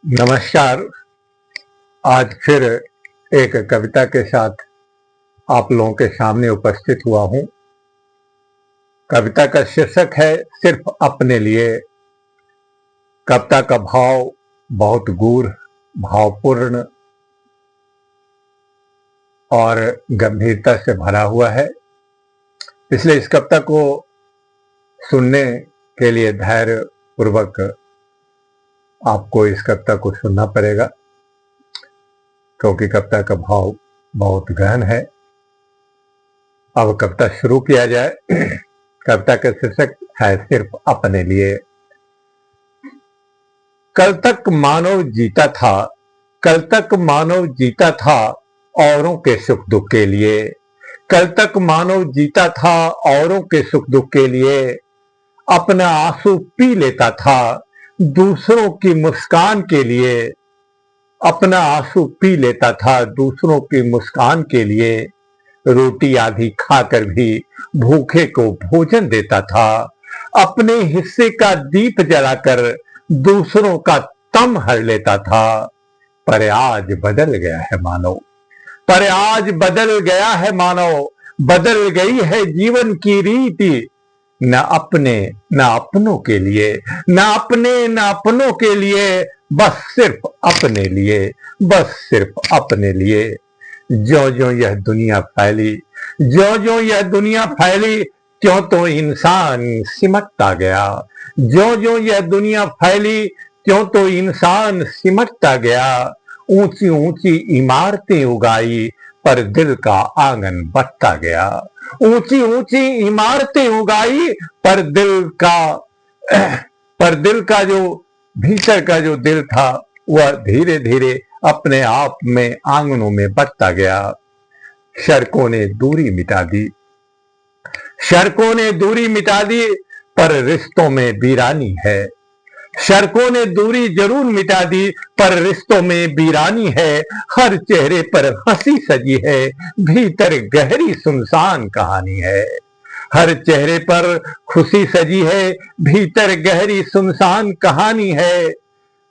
नमस्कार। आज फिर एक कविता के साथ आप लोगों के सामने उपस्थित हुआ हूं। कविता का शीर्षक है सिर्फ अपने लिए। कविता का भाव बहुत गूढ़, भावपूर्ण और गंभीरता से भरा हुआ है, इसलिए इस कविता को सुनने के लिए धैर्य पूर्वक आपको इस कविता को सुनना पड़ेगा, क्योंकि कविता का भाव बहुत गहन है। अब कविता शुरू किया जाए। कविता का शीर्षक है सिर्फ अपने लिए। कल तक मानव जीता था, कल तक मानव जीता था औरों के सुख दुख के लिए। कल तक मानव जीता था औरों के सुख दुख के लिए। अपना आंसू पी लेता था दूसरों की मुस्कान के लिए। अपना आंसू पी लेता था दूसरों की मुस्कान के लिए। रोटी आधी खाकर भी भूखे को भोजन देता था। अपने हिस्से का दीप जलाकर दूसरों का तम हर लेता था। पर आज बदल गया है मानव, पर आज बदल गया है मानव। बदल गई है जीवन की रीति। न अपने न अपनों के लिए, न अपने न अपनों के लिए, बस सिर्फ अपने लिए, बस सिर्फ अपने लिए। ज्यों ज्यों यह दुनिया फैली, ज्यों ज्यों यह दुनिया फैली, त्यों तो इंसान सिमटता गया। ज्यों ज्यों यह दुनिया फैली, त्यों तो इंसान सिमटता गया। ऊंची ऊंची इमारतें उगाई, पर दिल का आंगन बंटता गया। ऊंची ऊंची इमारतें उगाई, पर दिल का जो भीतर का जो दिल था वह धीरे धीरे अपने आप में आंगनों में बंटता गया। सड़कों ने दूरी मिटा दी, सड़कों ने दूरी मिटा दी, पर रिश्तों में वीरानी है। सड़कों ने दूरी जरूर मिटा दी, पर रिश्तों में वीरानी है। हर चेहरे पर हंसी सजी है, भीतर गहरी सुनसान कहानी है। हर चेहरे पर खुशी सजी है, भीतर गहरी सुनसान कहानी है।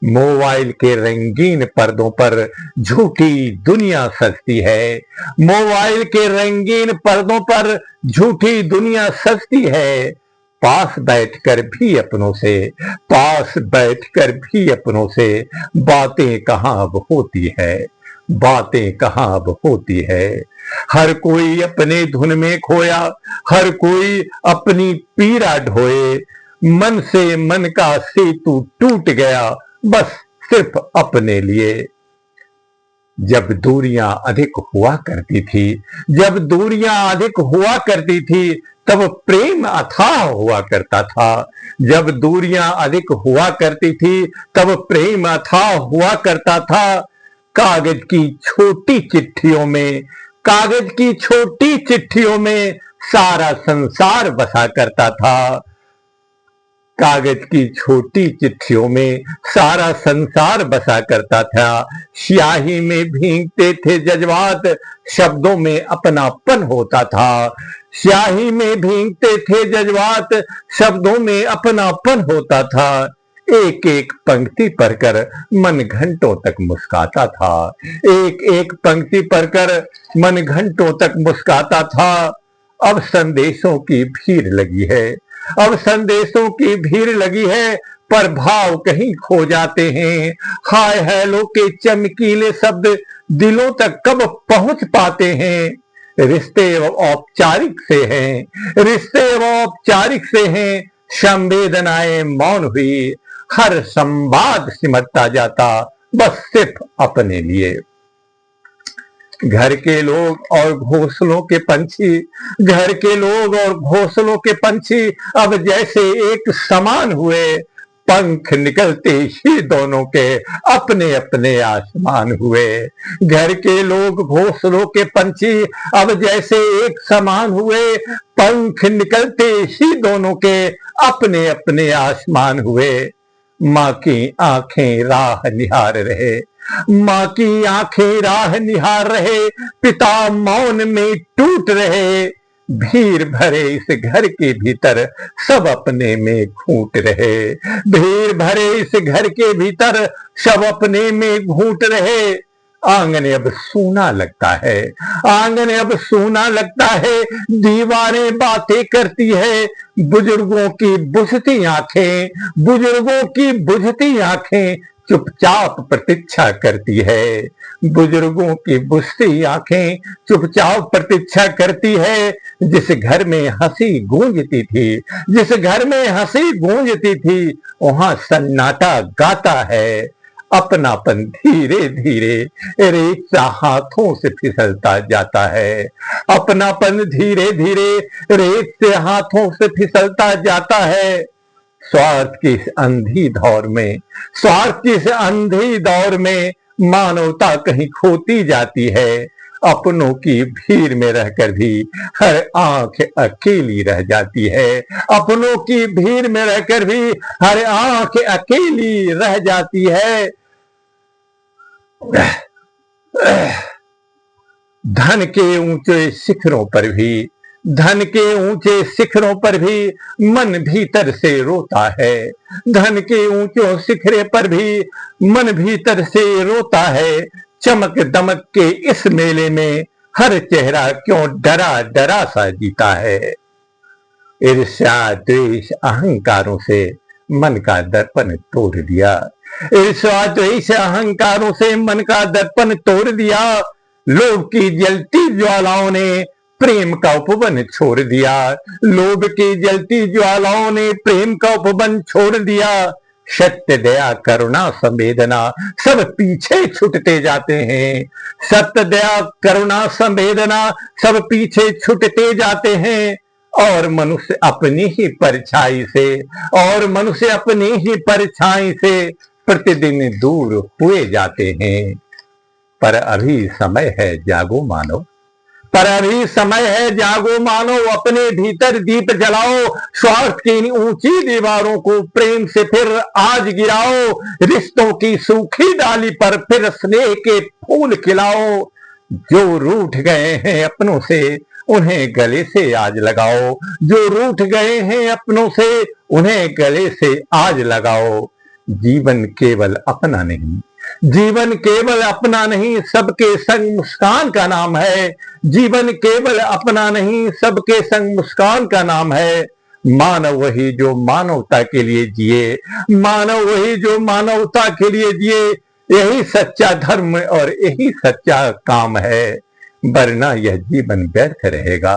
मोबाइल के रंगीन पर्दों पर झूठी दुनिया सजती है। मोबाइल के रंगीन पर्दों पर झूठी दुनिया सजती है। पास बैठकर भी अपनों से, पास बैठकर भी अपनों से बातें कहाँ अब होती है, बातें कहाँ अब होती है। हर कोई अपने धुन में खोया, हर कोई अपनी पीड़ा ढोए। मन से मन का सेतु टूट गया, बस सिर्फ अपने लिए। जब दूरियां अधिक हुआ करती थी, जब दूरियां अधिक हुआ करती थी, तब प्रेम अथाह हुआ करता था। जब दूरियां अधिक हुआ करती थी, तब प्रेम अथाह हुआ करता था। कागज की छोटी चिट्ठियों में, कागज की छोटी चिट्ठियों में सारा संसार बसा करता था। कागज की छोटी चिट्ठियों में सारा संसार बसा करता था। स्याही में भीगते थे जज्बात, शब्दों में अपनापन होता था। स्याही में भीगते थे जज्बात, शब्दों में अपनापन होता था। एक एक पंक्ति पढ़कर मन घंटों तक मुस्काता था। एक एक पंक्ति पढ़कर मन घंटों तक मुस्काता था। अब संदेशों की भीड़ लगी है, अब संदेशों की भीड़ लगी है, पर भाव कहीं खो जाते हैं। हाय हेलो के चमकीले शब्द दिलों तक कब पहुंच पाते हैं। रिश्ते औपचारिक से हैं, रिश्ते औपचारिक से हैं, संवेदनाएं मौन हुई। हर संवाद सिमटता जाता, बस सिर्फ अपने लिए। घर के लोग और घोंसलों के पंछी, घर के लोग और घोंसलों के पंछी अब जैसे एक समान हुए। पंख निकलते ही दोनों के अपने अपने आसमान हुए। घर के लोग घोंसलों के पंछी अब जैसे एक समान हुए। पंख निकलते ही दोनों के अपने अपने आसमान हुए। माँ की आंखें राह निहार रहे, माँ की आंखें राह निहार रहे। पिता मौन में टूट रहे। भीड़ भरे इस घर के भीतर सब अपने में घूट रहे। भीड़ भरे इस घर के भीतर सब अपने में घूट रहे। आंगन अब सूना लगता है, आंगन अब सूना लगता है। दीवारें बातें करती है, बुजुर्गों की बुझती आंखें, बुजुर्गों की बुझती आंखें चुपचाप प्रतीक्षा करती है। बुजुर्गों की बुझती आंखें चुपचाप प्रतीक्षा करती है। जिस घर में हंसी गूंजती थी, जिस घर में हंसी गूंजती थी, वहां सन्नाटा गाता है। अपनापन धीरे धीरे रेत हाथों से फिसलता जाता है। अपनापन धीरे धीरे रेत से हाथों से फिसलता जाता है। स्वार्थ की इस अंधी दौर में, स्वार्थ की इस अंधी दौर में मानवता कहीं खोती जाती है। अपनों की भीड़ में रहकर भी हर आंख अकेली रह जाती है। अपनों की भीड़ में रहकर भी हर आंख अकेली रह जाती है। धन के ऊंचे शिखरों पर भी, धन के ऊंचे शिखरों पर भी मन भीतर से रोता है। धन के ऊंचों शिखरे पर भी मन भीतर से रोता है। चमक दमक के इस मेले में हर चेहरा क्यों डरा डरा सा जीता है। ईर्ष्या द्वेष अहंकारों से मन का दर्पण तोड़ दिया। ईर्ष्या द्वेष अहंकारों से मन का दर्पण तोड़ दिया। लोभ की जलती ज्वालाओं ने प्रेम का उपवन छोड़ दिया। लोभ की जलती ज्वालाओं ने प्रेम का उपवन छोड़ दिया। सत्य दया करुणा संवेदना सब पीछे छूटते जाते हैं। सत्य दया करुणा संवेदना सब पीछे छूटते जाते हैं। और मनुष्य अपनी ही परछाई से, और मनुष्य अपनी ही परछाई से प्रतिदिन दूर हुए जाते हैं। पर अभी समय है जागो मानो, पर अभी समय है जागो मानो। अपने भीतर दीप जलाओ, स्वार्थ की इन ऊंची दीवारों को प्रेम से फिर आज गिराओ। रिश्तों की सूखी डाली पर फिर स्नेह के फूल खिलाओ। जो रूठ गए हैं अपनों से उन्हें गले से आज लगाओ। जो रूठ गए हैं अपनों से उन्हें गले से आज लगाओ। जीवन केवल अपना नहीं, जीवन केवल अपना नहीं सबके संग मुस्कान का नाम है। जीवन केवल अपना नहीं सबके संग मुस्कान का नाम है। मानव वही जो मानवता के लिए जिए, मानव वही जो मानवता के लिए जिए। यही सच्चा धर्म और यही सच्चा काम है। वरना यह जीवन व्यर्थ रहेगा,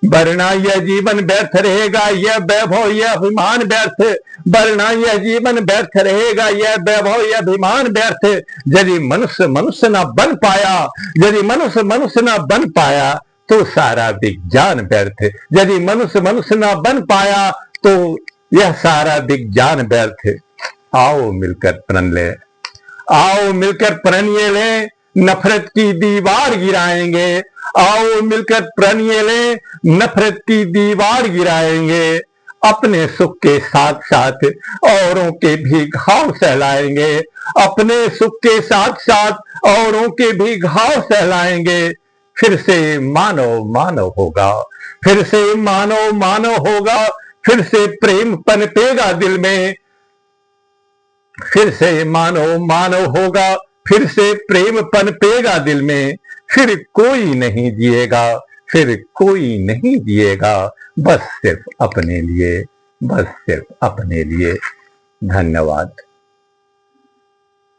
वरना यह जीवन व्यर्थ रहेगा। यह वैभव यह अभिमान व्यर्थ, वरना यह जीवन व्यर्थ रहेगा। यह वैभव यह अभिमान व्यर्थ। यदि मनुष्य मनुष्य न बन पाया, यदि मनुष्य मनुष्य न बन पाया तो सारा विज्ञान व्यर्थ। यदि मनुष्य मनुष्य न बन पाया तो यह सारा विज्ञान व्यर्थ। आओ मिलकर प्रण ले, आओ मिलकर प्रण ये ले, नफरत की दीवार गिराएंगे। आओ मिलकर प्रण ये ले, नफरत की दीवार गिराएंगे। अपने सुख के साथ साथ औरों के भी घाव सहलाएंगे। अपने सुख के साथ साथ औरों के भी घाव सहलाएंगे। फिर से मानव मानव होगा, फिर से मानव मानव होगा। फिर से प्रेम पनपेगा दिल में, फिर से मानव मानव होगा। फिर से प्रेम पनपेगा दिल में। फिर कोई नहीं जिएगा, फिर कोई नहीं जिएगा। बस सिर्फ अपने लिए, बस सिर्फ अपने लिए। धन्यवाद।